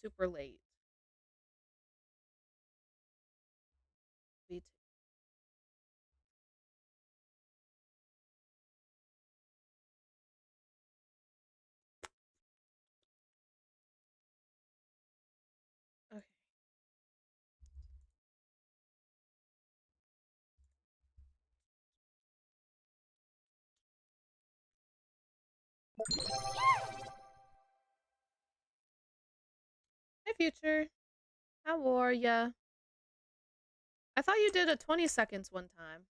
super late. Me too. Okay. Hey, future. How are ya? I thought you did a 20 seconds one time.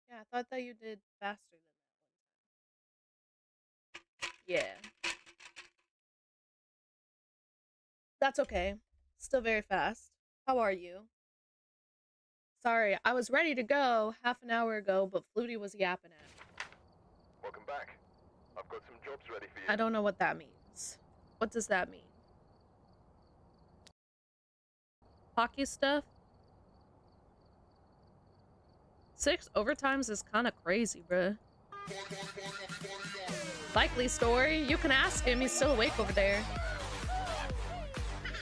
Yeah, I thought that you did faster than that. Yeah. That's okay. Still very fast. How are you? Sorry, I was ready to go half an hour ago, but Flutie was yapping at me. Welcome back. I've got some jobs ready for you. I don't know what that means. What does that mean? Hockey stuff? 6 overtimes is kind of crazy, bruh. Likely story. You can ask him. He's still awake over there.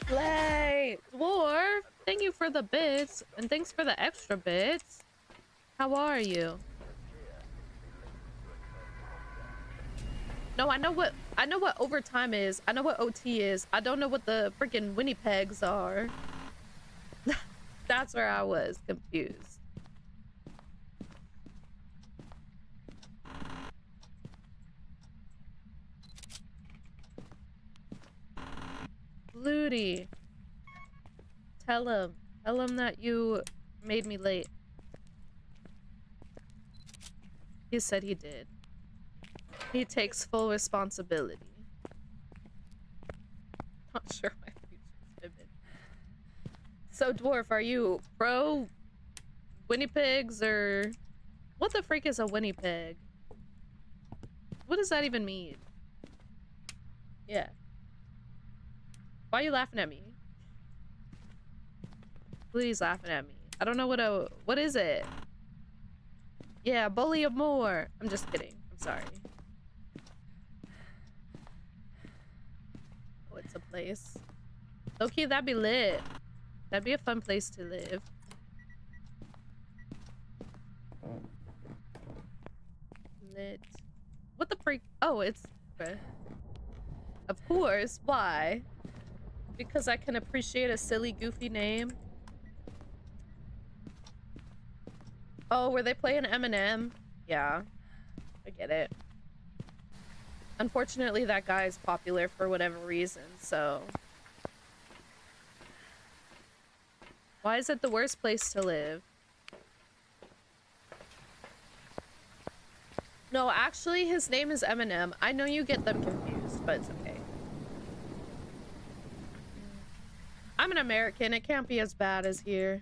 Play! Dwarf! Thank you for the bits, and thanks for the extra bits. How are you? No, I know what overtime is. I know what OT is. I don't know what the freaking Winnipegs are. That's where I was confused. Flutie. Tell him that you made me late. He said he did. He takes full responsibility. Not sure my future's vivid. So, Dwarf, are you pro Winnipegs or... What the freak is a Winnipeg? What does that even mean? Yeah. Why are you laughing at me? Please laughing at me. I don't know what is it? Yeah, bully him more. I'm just kidding. I'm sorry. Oh, it's a place. Low-key, that'd be lit. That'd be a fun place to live. Lit. What the freak? Oh, it's... Of course. Why? Because I can appreciate a silly, goofy name. Oh, were they playing Eminem? Yeah. I get it. Unfortunately, that guy is popular for whatever reason, so... Why is it the worst place to live? No, actually, his name is Eminem. I know you get them confused, but it's okay. I'm an American. It can't be as bad as here.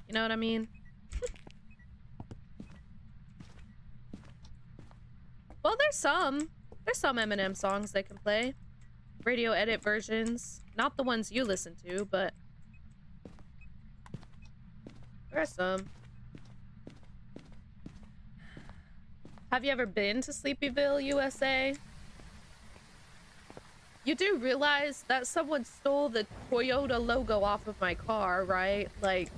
You know what I mean? Well, there's some Eminem songs they can play. Radio edit versions. Not the ones you listen to, but there are some. Have you ever been to Sleepyville, USA? You do realize that someone stole the Toyota logo off of my car, right? Like...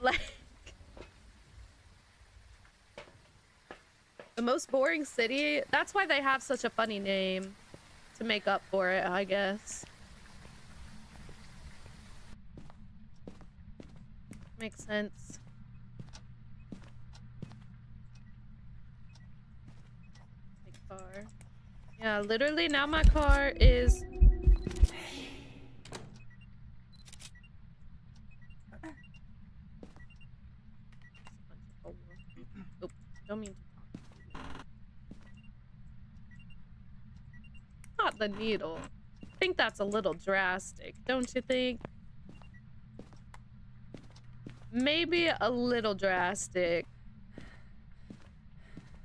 like... The most boring city? That's why they have such a funny name. To make up for it, I guess. Makes sense. My car. Yeah, literally now my car is... Oops, don't mean to talk. Not the needle. I think that's a little drastic, don't you think? Maybe a little drastic.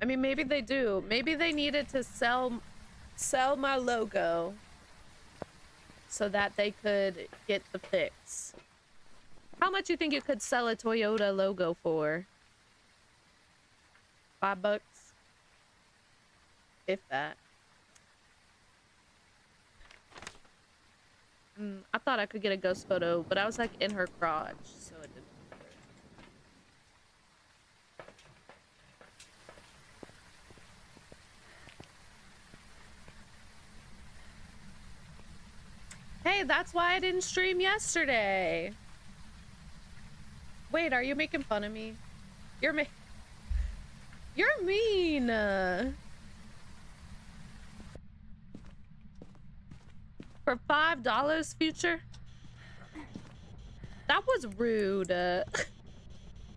I mean, maybe they do. Maybe they needed to sell my logo so that they could get the fix. How much you think you could sell a Toyota logo for? $5. If that. I thought I could get a ghost photo, but I was like in her crotch, so it didn't work. Hey, that's why I didn't stream yesterday. Wait, are you making fun of me? You're mean. For $5, future? That was rude.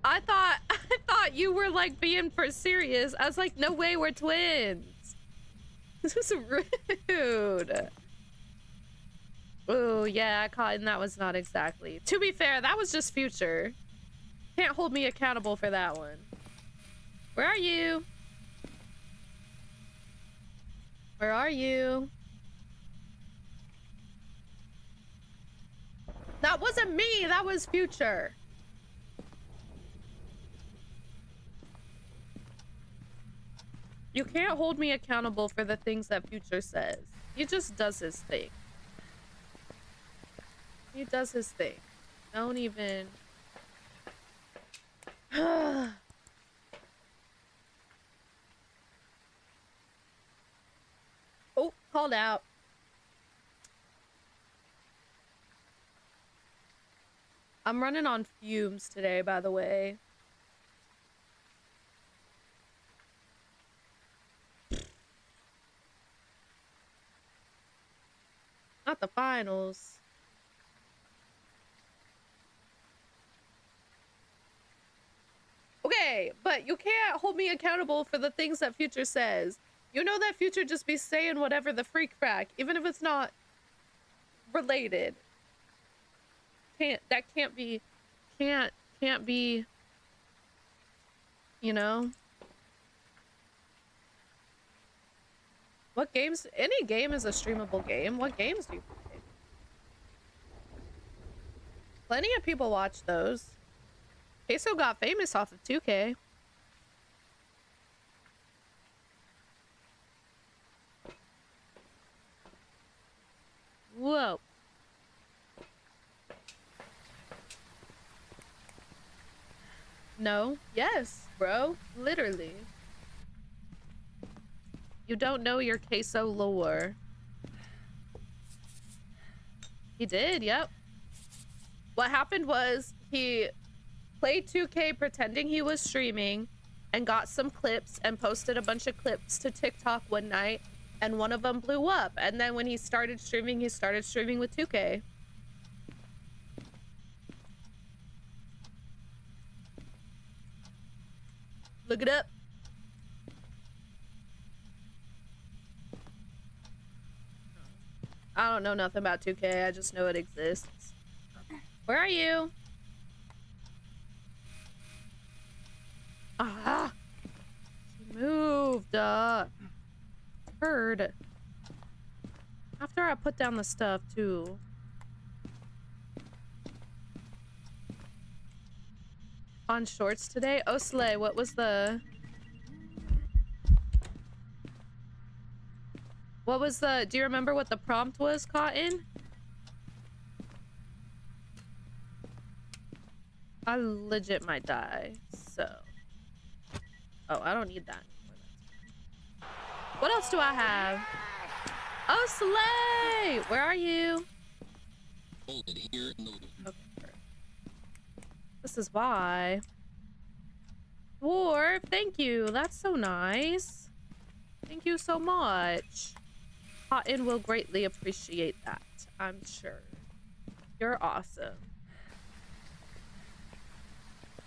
I thought you were like being for serious. I was like, no way, we're twins. This was rude. Oh yeah, Cotton, that was not exactly. To be fair, that was just future. Can't hold me accountable for that one. Where are you? Where are you? That wasn't me, that was future. You can't hold me accountable for the things that future says. He just does his thing. He does his thing. Don't even... Oh, called out. I'm running on fumes today, by the way. Not the finals. Okay, but you can't hold me accountable for the things that Future says. You know that Future just be saying whatever the freak frack, even if it's not related. Can't be, you know? What games? Any game is a streamable game. What games do you play? Plenty of people watch those. Queso got famous off of 2K. Whoa. No. Yes, bro. Literally. You don't know your Queso lore. He did, yep. What happened was he played 2K pretending he was streaming and got some clips and posted a bunch of clips to TikTok one night, and one of them blew up. And then when he started streaming with 2K. Look it up. I don't know nothing about 2K. I just know it exists. Where are you? Ah! She moved. Heard. After I put down the stuff, too. On shorts today? Oh, Slay, what was the... What was the... Do you remember what the prompt was, Cotton? I legit might die, so... Oh, I don't need that anymore. What else do I have? Oh, Slay! Where are you? Okay. This is why. Dwarf, thank you. That's so nice. Thank you so much. Cotton will greatly appreciate that, I'm sure. You're awesome.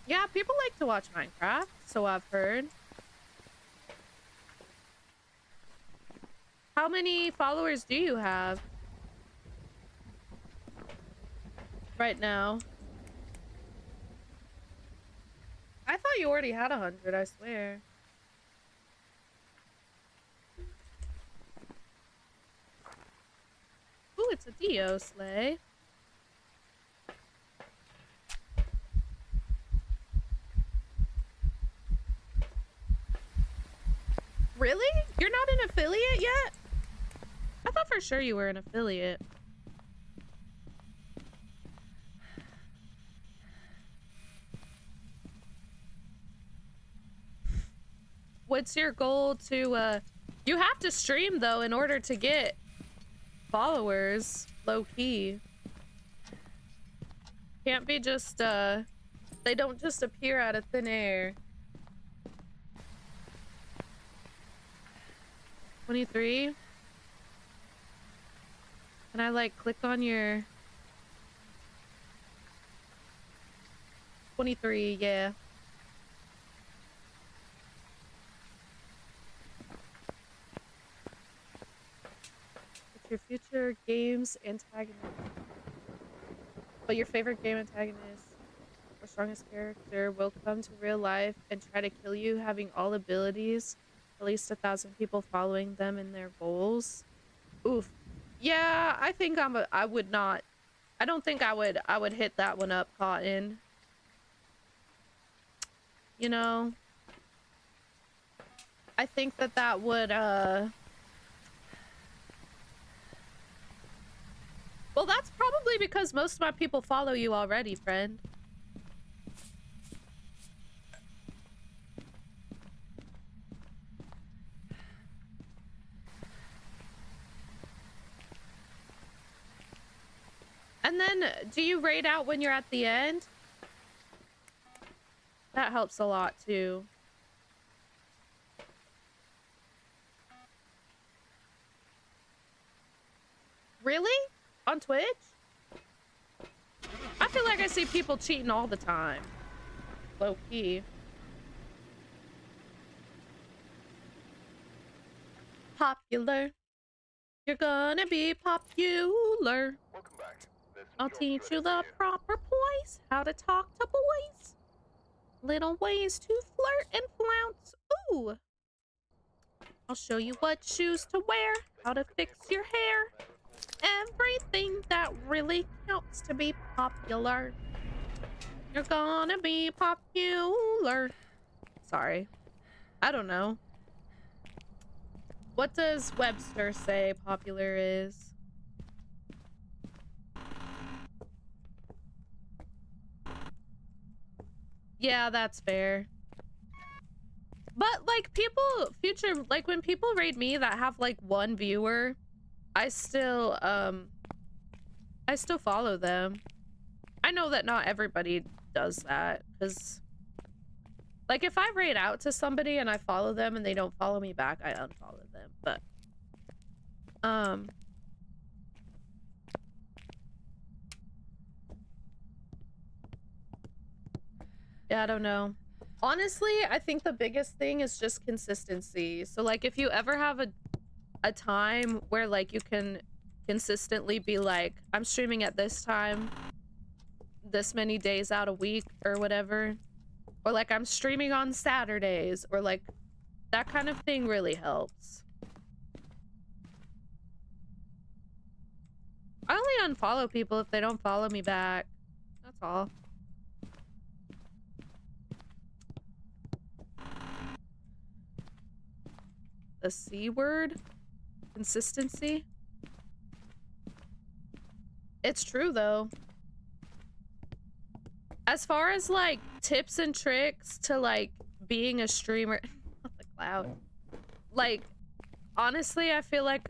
Yeah, people like to watch Minecraft, so I've heard. How many followers do you have right now? I thought you already had 100, I swear. Ooh, it's a Dio sleigh. Really? You're not an affiliate yet? I thought for sure you were an affiliate. What's your goal to, you have to stream though in order to get followers, low key. Can't be just, they don't just appear out of thin air. 23? Can I like click on your 23? Yeah. What's your future games antagonist? But your favorite game antagonist or strongest character will come to real life and try to kill you, having all abilities, at least 1,000 people following them in their goals. Oof. Yeah, I think I would not. I don't think I would hit that one up, Cotton. You know, I think that would, well, that's probably because most of my people follow you already, friend. And then, do you raid out when you're at the end? That helps a lot, too. Really? On Twitch? I feel like I see people cheating all the time. Low key. Popular. You're gonna be popular. Welcome back. I'll teach you the proper poise, how to talk to boys. Little ways to flirt and flounce. Ooh. I'll show you what shoes to wear, how to fix your hair. Everything that really counts to be popular. You're gonna be popular. Sorry. I don't know. What does Webster say popular is? Yeah, that's fair. But like people, like when people raid me that have like one viewer, I still follow them. I know that not everybody does that, because like if I raid out to somebody and I follow them and they don't follow me back, I unfollow them. But yeah, I don't know. Honestly, I think the biggest thing is just consistency. So like if you ever have a time where like you can consistently be like, I'm streaming at this time, this many days out a week or whatever, or like I'm streaming on Saturdays, or like that kind of thing really helps. I only unfollow people if they don't follow me back. That's all. The C word? Consistency? It's true though. As far as like tips and tricks to like being a streamer, not the cloud. Like, honestly, I feel like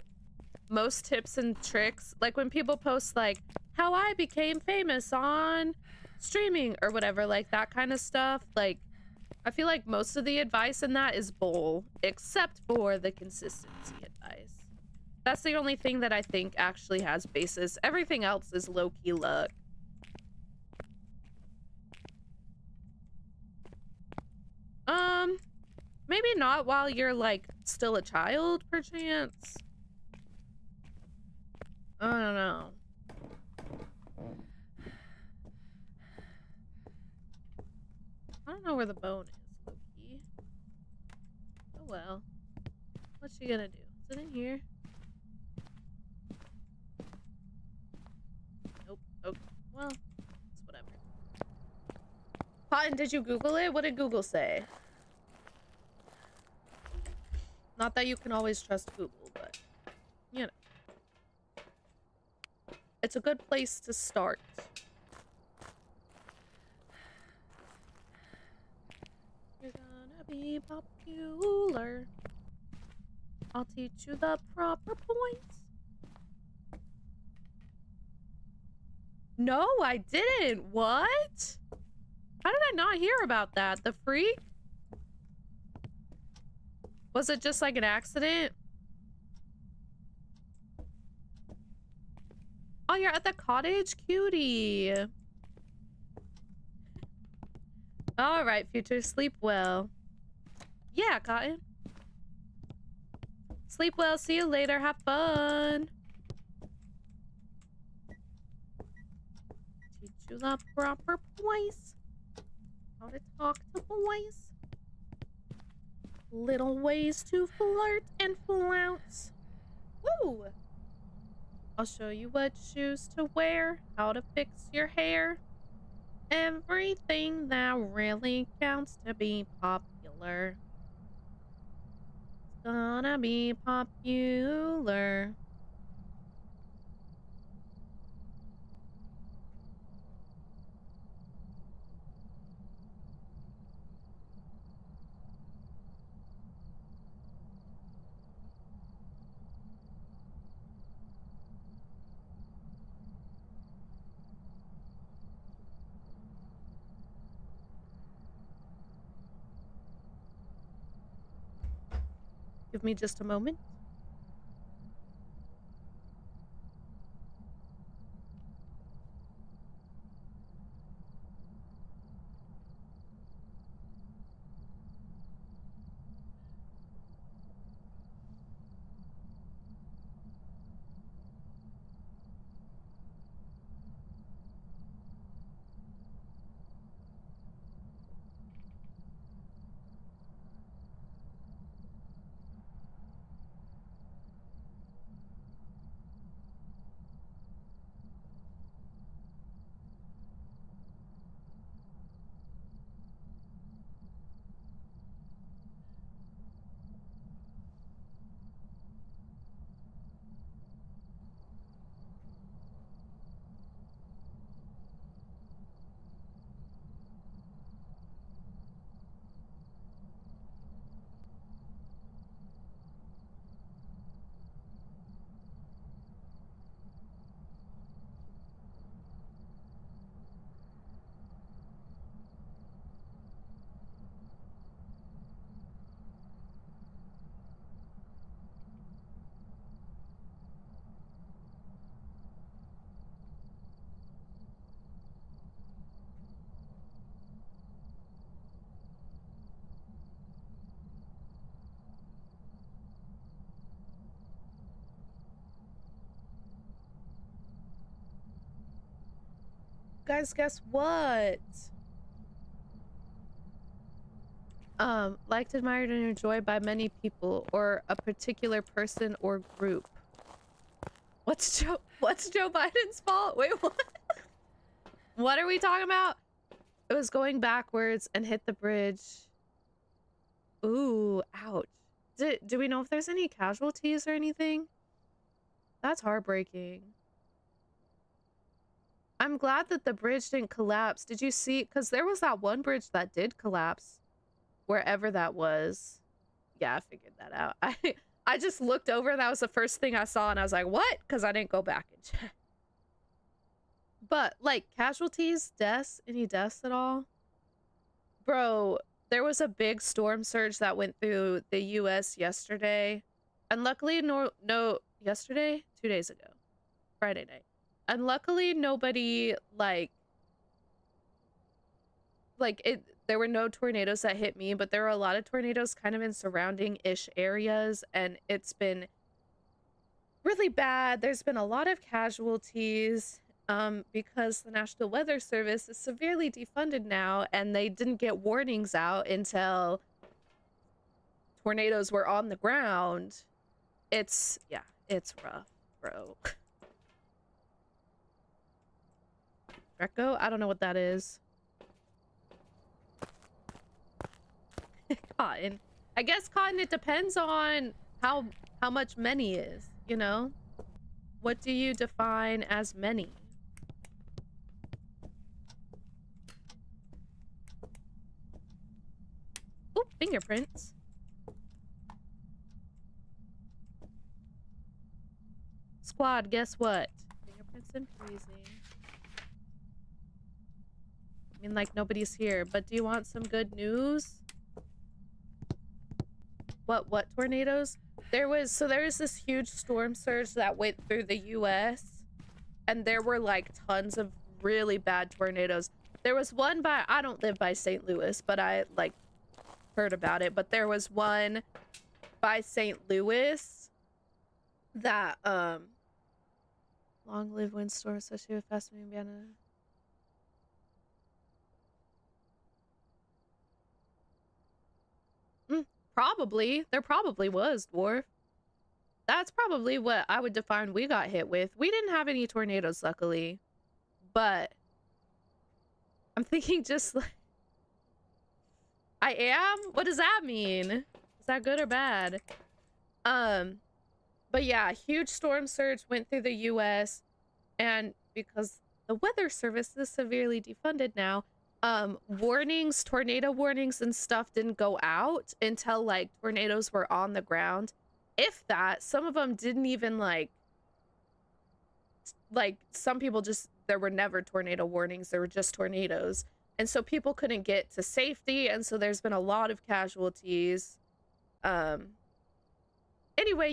most tips and tricks, like when people post like how I became famous on streaming or whatever, like that kind of stuff, like I feel like most of the advice in that is bull, except for the consistency advice. That's the only thing that I think actually has basis. Everything else is low-key luck. Maybe not while you're like still a child, perchance. I don't know. I don't know where the bone is, Loki. Oh well. What's she gonna do? Is it in here? Nope. Okay. Well, it's whatever. Cotton, did you Google it? What did Google say? Not that you can always trust Google, but, you know. It's a good place to start. You're gonna be popular. I'll teach you the proper points. No, I didn't. What? How did I not hear about that? The freak? Was it just like an accident? Oh, you're at the cottage? Cutie. All right, future. Sleep well. Yeah, Cotton. Sleep well. See you later. Have fun. Teach you the proper points. How to talk to boys. Little ways to flirt and flounce. Woo! I'll show you what shoes to wear, how to fix your hair. Everything that really counts to be popular. It's gonna be popular. Give me just a moment. Guys, guess what? Liked, admired, and enjoyed by many people, or a particular person or group. What's Joe Biden's fault? Wait, what? What are we talking about? It was going backwards and hit the bridge. Ooh, ouch. Do we know if there's any casualties or anything? That's heartbreaking. I'm glad that the bridge didn't collapse. Did you see? Because there was that one bridge that did collapse. Wherever that was. Yeah, I figured that out. I just looked over and that was the first thing I saw and I was like, what? Because I didn't go back and check. But, like, casualties, deaths, any deaths at all? Bro, there was a big storm surge that went through the US yesterday. And luckily, yesterday? 2 days ago. Friday night. And luckily, nobody, there were no tornadoes that hit me, but there were a lot of tornadoes kind of in surrounding-ish areas, and it's been really bad. There's been a lot of casualties, because the National Weather Service is severely defunded now, and they didn't get warnings out until tornadoes were on the ground. It's rough, bro. Greco? I don't know what that is. Cotton. I guess, Cotton, it depends on how much many is, you know? What do you define as many? Oh, fingerprints. Squad, guess what? Fingerprints and freezing. I mean, like, nobody's here, but do you want some good news? What tornadoes? There was this huge storm surge that went through the US, and there were like tons of really bad tornadoes. There was one by, I don't live by St. Louis, but I like heard about it, but there was one by St. Louis that long live windstorm associated with PHASMOPHOBia. Probably. There probably was, Dwarf. That's probably what I would define we got hit with. We didn't have any tornadoes, luckily. But I'm thinking just like... I am? What does that mean? Is that good or bad? But yeah, huge storm surge went through the US, and because the weather service is severely defunded now, tornado warnings and stuff didn't go out until like tornadoes were on the ground. If that, some of them didn't even like some people just, there were never tornado warnings, there were just tornadoes. And so people couldn't get to safety, and so there's been a lot of casualties. Anyway,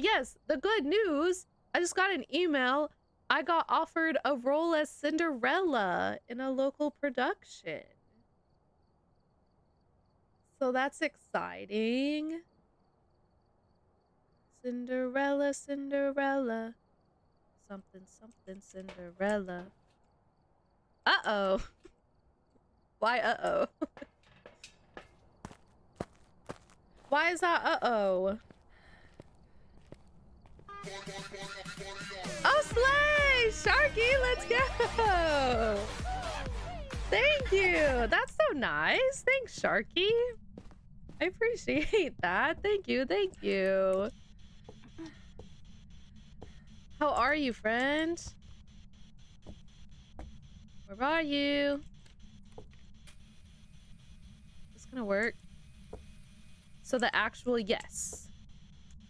yes, the good news, I just got an email. I got offered a role as Cinderella in a local production. So that's exciting. Cinderella, Cinderella. Something, something, Cinderella. Uh-oh. Why uh-oh? Why is that uh-oh? Oh, slay! Sharky, let's go! Thank you! That's so nice. Thanks, Sharky. I appreciate that. Thank you, thank you. How are you, friend? Where are you? Is this gonna work? So the actual, yes.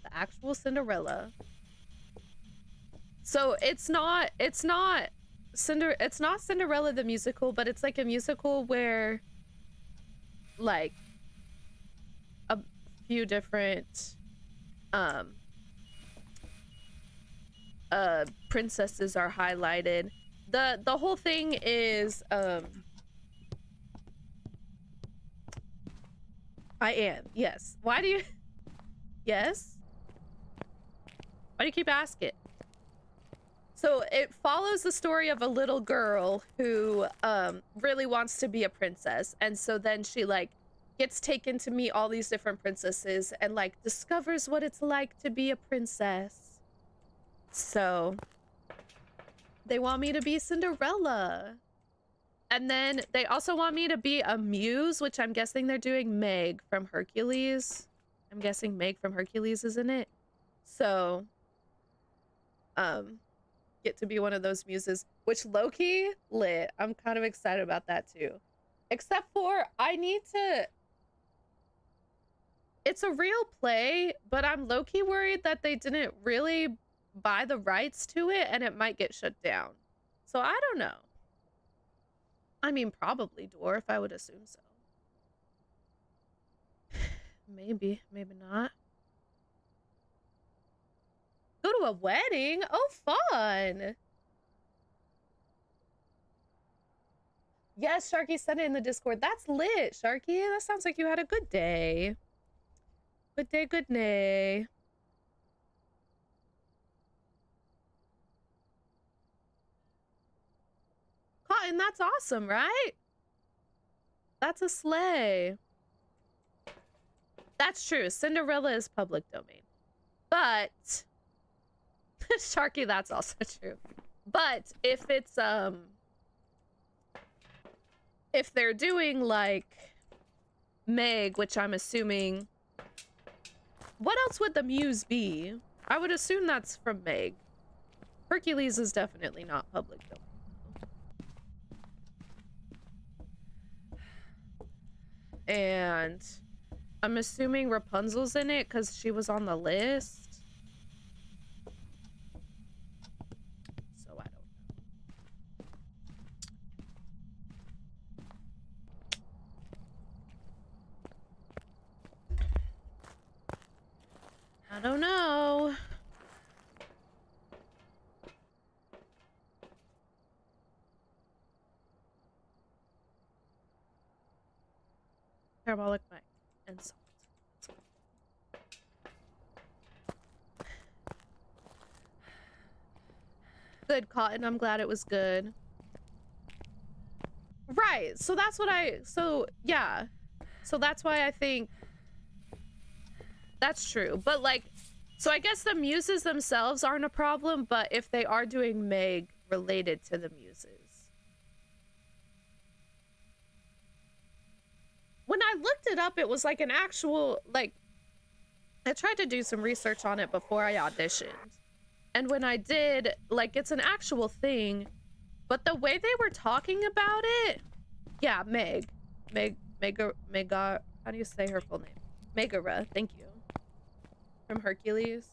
The actual Cinderella. So it's not Cinderella the musical, but it's like a musical where like a few different princesses are highlighted. The whole thing is I am, yes. Why do you yes? Why do you keep asking? So it follows the story of a little girl who really wants to be a princess, and so then she like gets taken to meet all these different princesses and like discovers what it's like to be a princess. So they want me to be Cinderella, and then they also want me to be a muse, which I'm guessing they're doing Meg from Hercules. I'm guessing Meg from Hercules is in it. So get to be one of those muses, which low-key lit. I'm kind of excited about that too. Except for I need to, it's a real play, but I'm low-key worried that they didn't really buy the rights to it and it might get shut down. So I don't know. I mean, probably Dwarf, I would assume so. Maybe, maybe not. Go to a wedding? Oh, fun. Yes, Sharky said it in the Discord. That's lit, Sharky. That sounds like you had a good day. Good day, good day. Cotton, that's awesome, right? That's a sleigh. That's true. Cinderella is public domain. But Sharky, that's also true. But if it's if they're doing like Meg, which I'm assuming What else would the muse be? I would assume that's from Meg. Hercules is definitely not public domain. And I'm assuming Rapunzel's in it because she was on the list. So I don't know. I don't know. Parabolic mic and salt. Good, Cotton. I'm glad it was good. Right. So that's what yeah. So that's why I think that's true. But like, so I guess the muses themselves aren't a problem, but if they are doing Meg related to the muses. When I looked it up, it was like an actual, like, I tried to do some research on it before I auditioned. And when I did, like, it's an actual thing, but the way they were talking about it, yeah, Megara, how do you say her full name? Megara, thank you. From Hercules.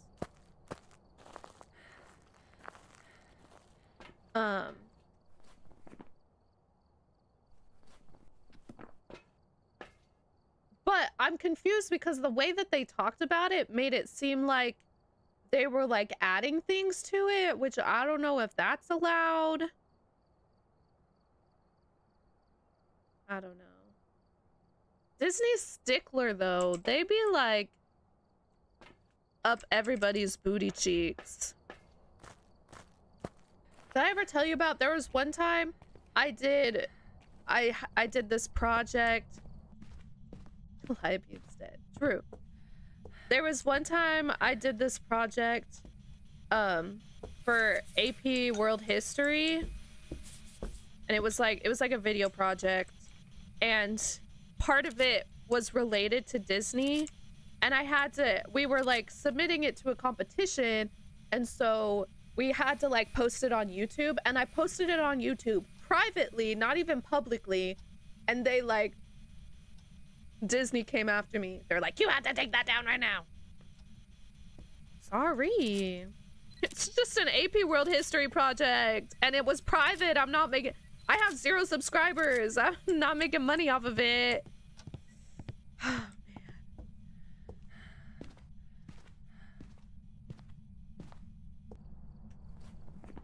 But I'm confused because the way that they talked about it made it seem like they were like adding things to it, which I don't know if that's allowed. I don't know. Disney's stickler though, they be like up everybody's booty cheeks. Did I ever tell you about, there was one time I did this project. Calliope's dead. True. There was one time I did this project for AP World History, and it was like a video project, and part of it was related to Disney, and we were like submitting it to a competition, and so we had to like post it on YouTube, and I posted it on YouTube privately, not even publicly, and they like, Disney came after me. They're like, you have to take that down right now. Sorry. It's just an AP World History project, and it was private. I have 0 subscribers. I'm not making money off of it. Oh, man.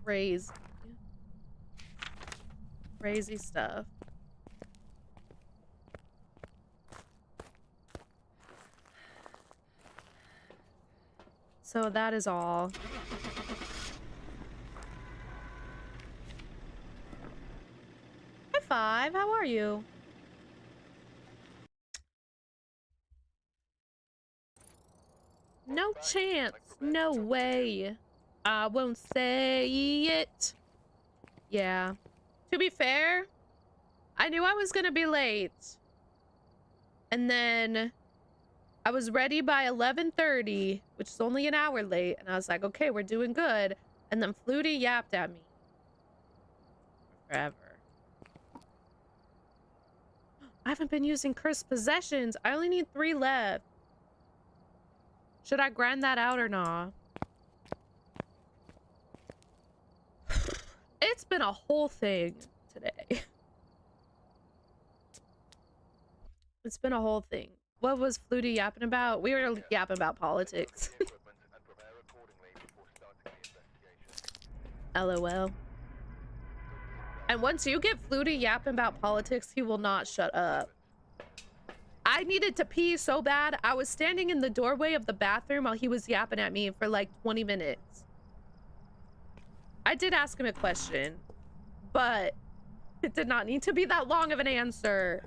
Crazy. Crazy stuff. So that is all. Hi, Five. How are you? No chance. No way. I won't say it. Yeah. To be fair, I knew I was gonna be late. And then I was ready by 11:30, which is only an hour late, and I was like, okay, we're doing good. And then Flutie yapped at me. Forever. I haven't been using cursed possessions. I only need 3 left. Should I grind that out or not? It's been a whole thing today. It's been a whole thing. What was Flutie yapping about? We were yapping about politics. LOL. And once you get Flutie yapping about politics, he will not shut up. I needed to pee so bad. I was standing in the doorway of the bathroom while he was yapping at me for like 20 minutes. I did ask him a question, but it did not need to be that long of an answer.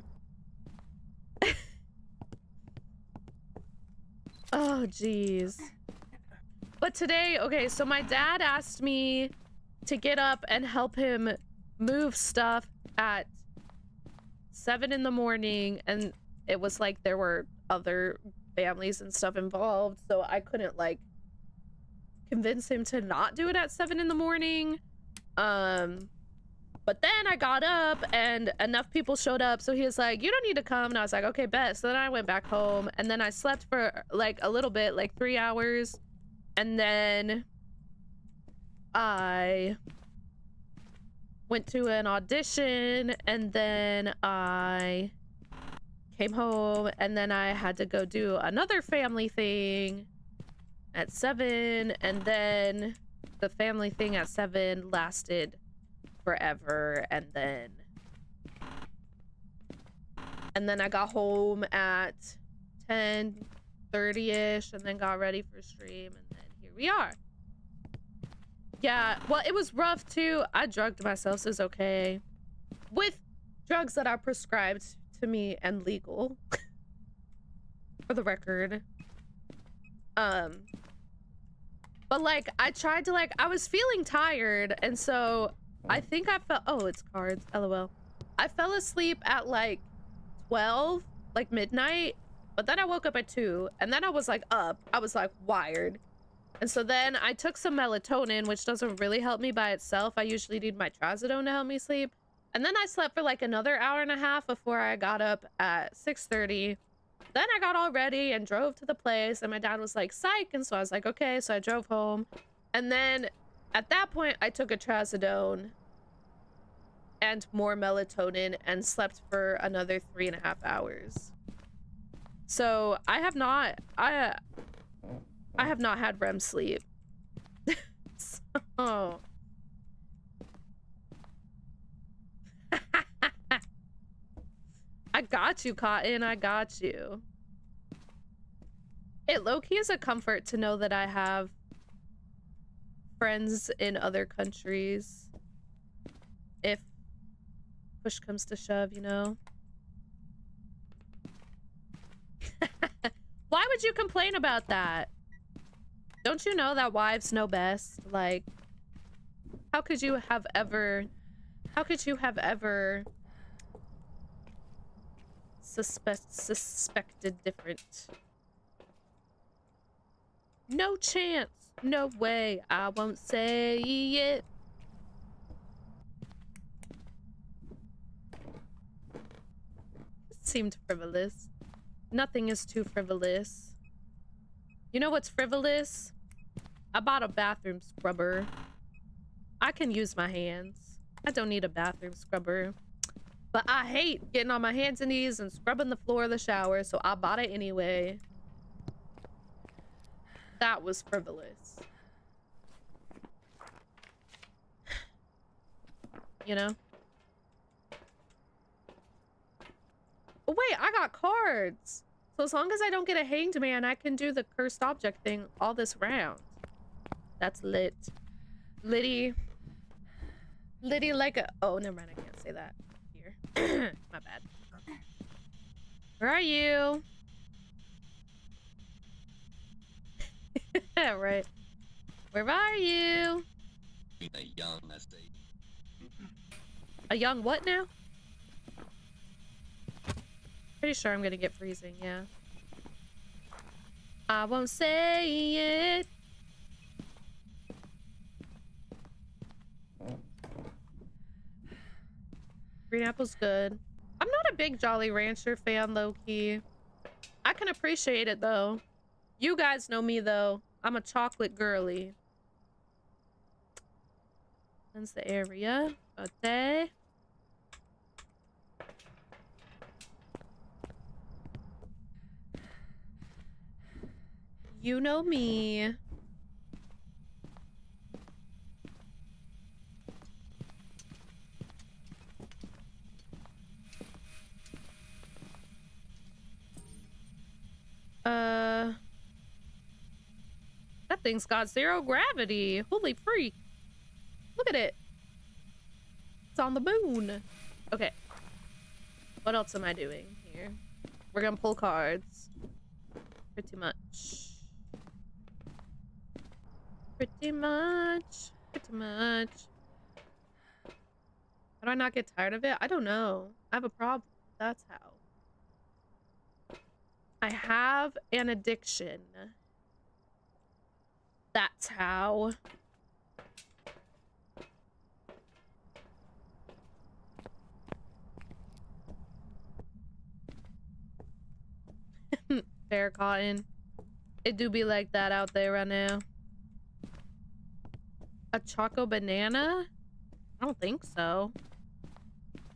Oh, geez. But today, okay, so my dad asked me to get up and help him move stuff at 7 in the morning, and it was like there were other families and stuff involved, so I couldn't like convince him to not do it at 7 in the morning. But then I got up and enough people showed up, so he was like, you don't need to come. And I was like, okay, bet. So then I went back home, and then I slept for like a little bit, like 3 hours. And then I went to an audition, and then I came home, and then I had to go do another family thing at 7, and then the family thing at 7 lasted forever, and then I got home at 10:30ish, and then got ready for stream, and then here we are. Yeah, well, it was rough too. I drugged myself, so it's okay, with drugs that are prescribed to me and legal for the record. But like I tried to like, I was feeling tired, and so I think I felt, oh, it's cards, lol. I fell asleep at like 12, like midnight, but then I woke up at 2, and then I was like up. I was like wired. And so then I took some melatonin, which doesn't really help me by itself. I usually need my trazodone to help me sleep. And then I slept for like another hour and a half before I got up at 6:30. Then I got all ready and drove to the place, and my dad was like, psych. And so I was like, okay. So I drove home. And then at that point, I took a trazodone and more melatonin and slept for another 3.5 hours. So I have not had REM sleep. So I got you, Cotton. I got you. It low-key is a comfort to know that I have friends in other countries if push comes to shove, you know? Why would you complain about that? Don't you know that wives know best? Like, how could you have ever suspected different? No chance. No way. I won't say it. It seemed frivolous. Nothing is too frivolous. You know what's frivolous? I bought a bathroom scrubber. I can use my hands. I don't need a bathroom scrubber. But I hate getting on my hands and knees and scrubbing the floor of the shower, so I bought it anyway. That was frivolous. You know? Oh, wait, I got cards. So as long as I don't get a hanged man, I can do the cursed object thing all this round. That's lit. Liddy like a... Oh, never mind. I can't say that here. My bad. Where are you? Right. Where are you? A young estate. A young what now? Pretty sure I'm gonna get freezing, yeah. I won't say it. Green apple's good. I'm not a big Jolly Rancher fan, low-key. I can appreciate it, though. You guys know me, though. I'm a chocolate girly. That's the area. Okay. You know me. That thing's got 0 gravity. Holy freak. Look at it. It's on the moon. Okay. What else am I doing here? We're gonna pull cards. Pretty much. Pretty much. How do I not get tired of it? I don't know. I have a problem. That's how. I have an addiction. That's how. Fair cotton. It do be like that out there right now. A choco banana? I don't think so.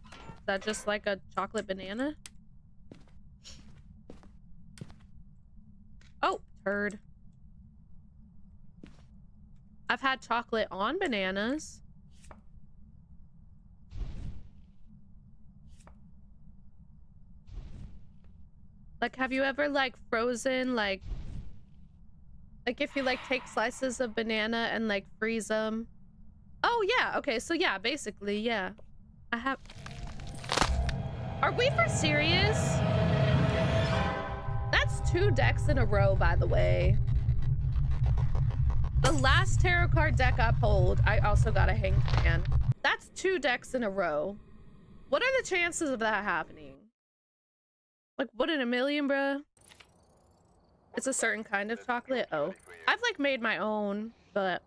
Is that just like a chocolate banana? Oh, turd. I've had chocolate on bananas. Like, have you ever like frozen like if you like take slices of banana and like freeze them? Oh yeah, okay, so yeah, basically, yeah. I have. Are we for serious? That's 2 decks in a row, by the way. The last tarot card deck I pulled, I also got a Hanged Man. That's 2 decks in a row. What are the chances of that happening? Like, 1 in a million, bruh? It's a certain kind of chocolate. Oh, I've like made my own, but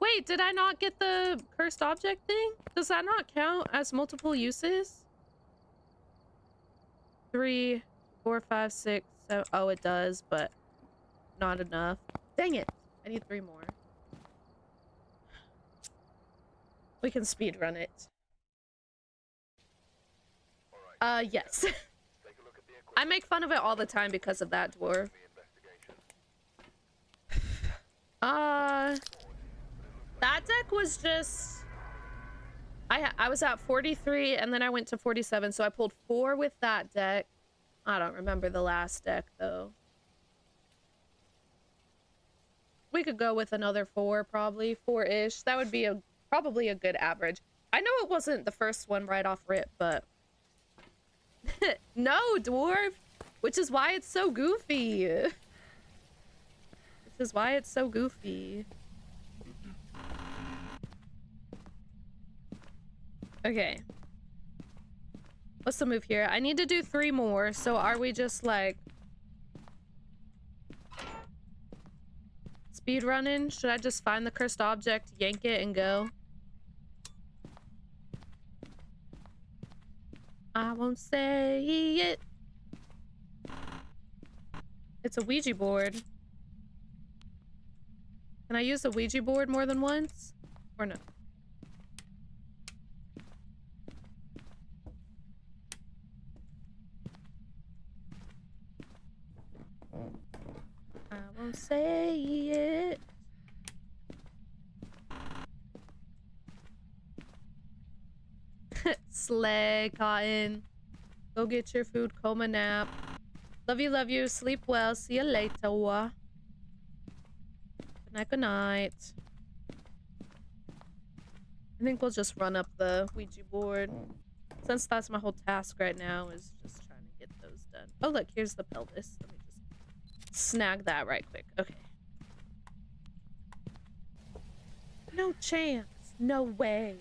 wait, did I not get the cursed object thing? Does that not count as multiple uses? 3, 4, 5, 6, 7. Oh, it does, but not enough. Dang it. I need 3 more. We can speed run it. Yes. I make fun of it all the time because of that, dwarf. That deck was just... I was at 43 and then I went to 47, so I pulled 4 with that deck. I don't remember the last deck, though. We could go with another 4, probably. 4-ish. That would be probably a good average. I know it wasn't the first one right off rip, but... No, dwarf! Which is why it's so goofy. Which is why it's so goofy. Okay. What's the move here? I need to do 3 more, so are we just like... speed running? Should I just find the cursed object, yank it, and go? I won't say it. It's a Ouija board. Can I use the Ouija board more than once? Or no? I won't say it. Slay, Cotton. Go get your food, coma nap. Love you, sleep well, see you later. Good night, good night. I think we'll just run up the Ouija board. Since that's my whole task right now, is just trying to get those done. Oh look, here's the pelvis. Let me just snag that right quick. Okay. No chance. No way.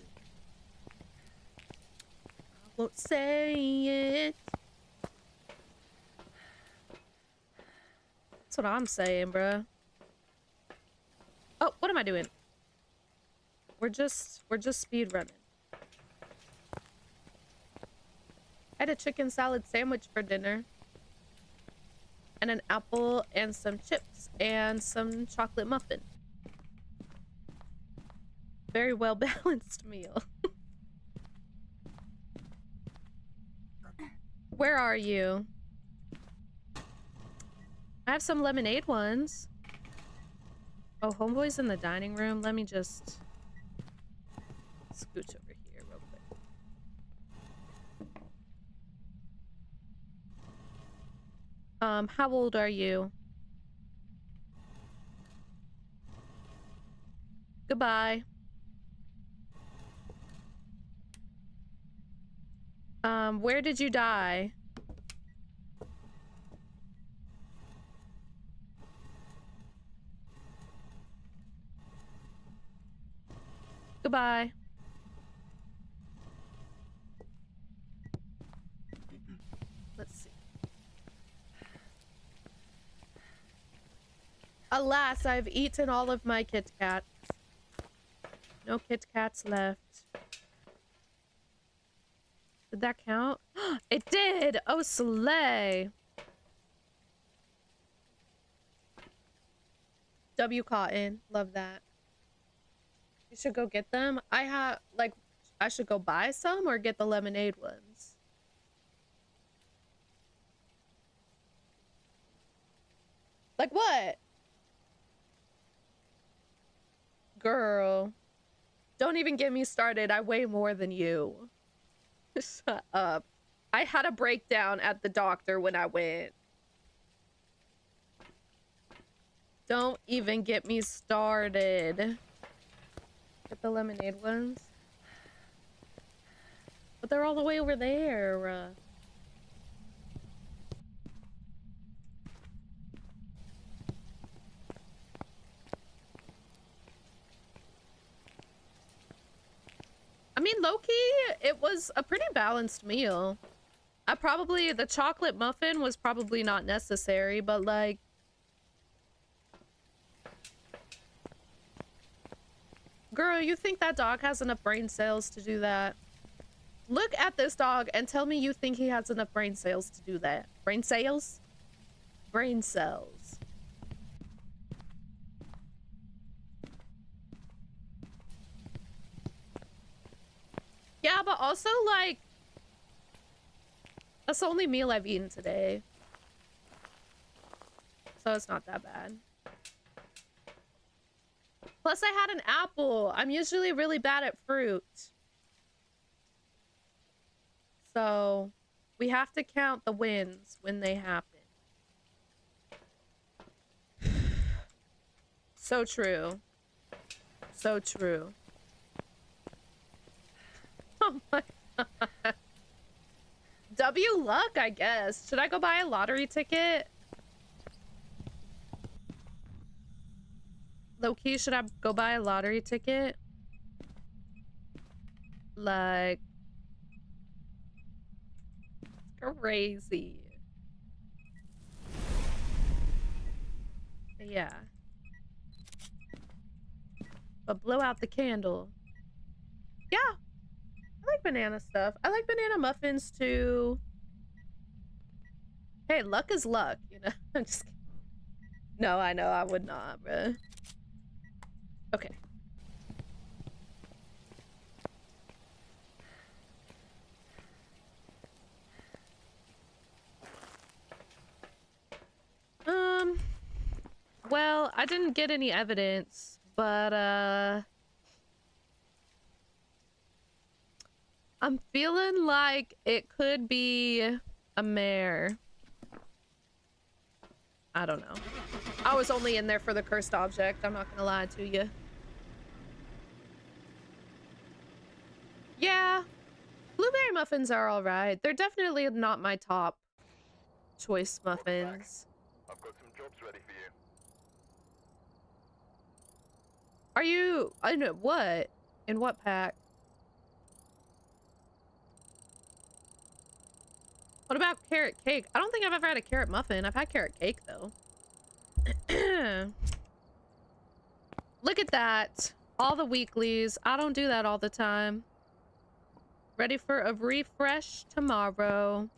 I won't say it. That's what I'm saying, bruh. Oh, what am I doing? We're just speed running. I had a chicken salad sandwich for dinner. And an apple and some chips and some chocolate muffin. Very well balanced meal. Where are you? I have some lemonade ones. Oh, homeboy's in the dining room. Let me just scooch over here real quick. How old are you? Goodbye. Where did you die? Goodbye. Let's Alas, I've eaten all of my Kit Kats. No Kit Kats left. Did that count? It did! Oh, slay! W Cotton. Love that. You should go get them. I have, like, I should go buy some or get the lemonade ones. Like what? Girl. Don't even get me started. I weigh more than you. Shut up. I had a breakdown at the doctor when I went. Don't even get me started. Get the lemonade ones. But they're all the way over there. I mean, low-key, it was a pretty balanced meal. The chocolate muffin was probably not necessary, but like... Girl, you think that dog has enough brain cells to do that? Look at this dog and tell me you think he has enough brain cells to do that. Brain cells? Brain cells. Yeah, but also, like, that's the only meal I've eaten today. So it's not that bad. Plus, I had an apple. I'm usually really bad at fruit. So, we have to count the wins when they happen. So true. So true. Oh my god. W luck, I guess. Should I go buy a lottery ticket? Low-key, should I go buy a lottery ticket? Like... crazy. Yeah. But blow out the candle. Yeah. I like banana stuff. I like banana muffins too. Hey, luck is luck, you know? I'm just kidding. No, I know I would not, bruh. Okay. Well, I didn't get any evidence, but, I'm feeling like it could be a mare. I don't know. I was only in there for the cursed object, I'm not gonna lie to you. Yeah. Blueberry muffins are alright. They're definitely not my top choice muffins. I've got some jobs ready for you. Are you... I know, what? In what pack? What about carrot cake? I don't think I've ever had a carrot muffin. I've had carrot cake, though. Look at that. All the weeklies. I don't do that all the time. Ready for a refresh tomorrow.